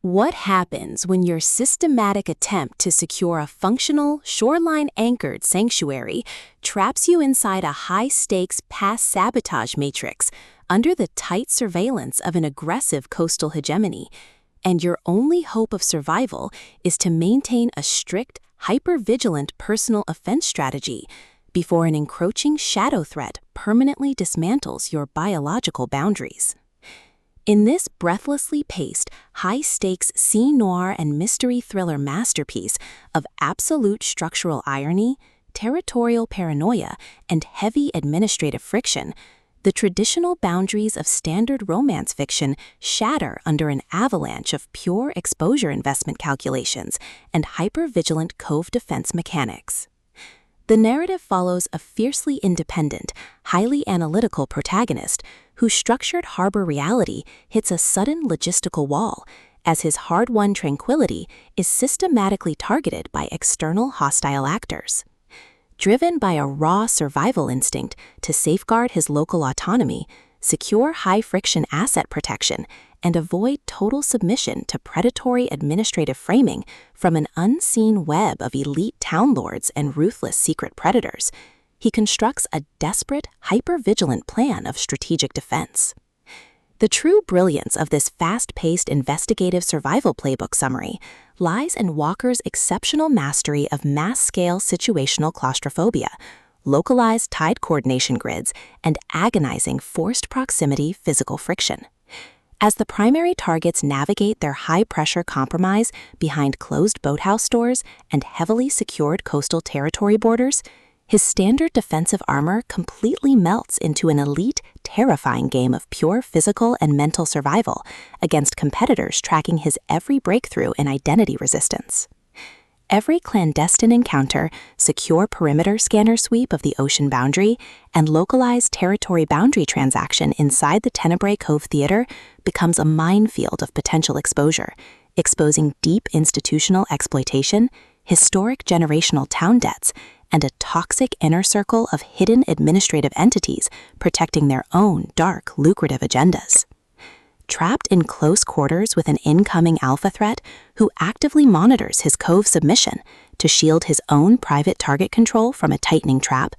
What happens when your systematic attempt to secure a functional, shoreline-anchored sanctuary traps you inside a high-stakes past sabotage matrix under the tight surveillance of an aggressive coastal hegemony, and your only hope of survival is to maintain a strict, hyper-vigilant personal offense strategy before an encroaching shadow threat permanently dismantles your biological boundaries? In this breathlessly paced, high-stakes scene noir and mystery thriller masterpiece of absolute structural irony, territorial paranoia, and heavy administrative friction, the traditional boundaries of standard romance fiction shatter under an avalanche of pure exposure investment calculations and hyper-vigilant cove defense mechanics. The narrative follows a fiercely independent, highly analytical protagonist whose structured harbor reality hits a sudden logistical wall as his hard-won tranquility is systematically targeted by external hostile actors. Driven by a raw survival instinct to safeguard his local autonomy, secure high-friction asset protection, and avoid total submission to predatory administrative framing from an unseen web of elite town lords and ruthless secret predators, he constructs a desperate, hyper-vigilant plan of strategic defense. The true brilliance of this fast-paced investigative survival playbook summary lies in Walker's exceptional mastery of mass-scale situational claustrophobia, localized tide coordination grids, and agonizing forced proximity physical friction. As the primary targets navigate their high-pressure compromise behind closed boathouse doors and heavily secured coastal territory borders, his standard defensive armor completely melts into an elite, terrifying game of pure physical and mental survival against competitors tracking his every breakthrough in identity resistance. Every clandestine encounter, secure perimeter scanner sweep of the ocean boundary, and localized territory boundary transaction inside the Tenebrae Cove Theater becomes a minefield of potential exposure, exposing deep institutional exploitation, historic generational town debts, and a toxic inner circle of hidden administrative entities protecting their own dark, lucrative agendas. Trapped in close quarters with an incoming alpha threat who actively monitors his cove submission to shield his own private target control from a tightening trap,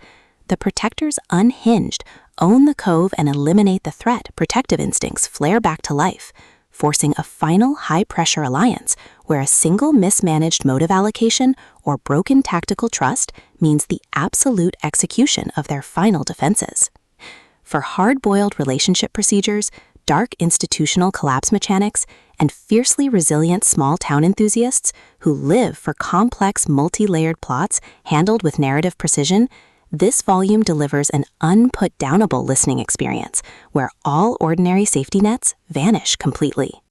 the protector's unhinged own the cove and eliminate the threat protective instincts flare back to life, forcing a final high-pressure alliance where a single mismanaged motive allocation or broken tactical trust means the absolute execution of their final defenses. For hard-boiled relationship procedures, dark institutional collapse mechanics, and fiercely resilient small-town enthusiasts who live for complex multi-layered plots handled with narrative precision, this volume delivers an unput-downable listening experience where all ordinary safety nets vanish completely.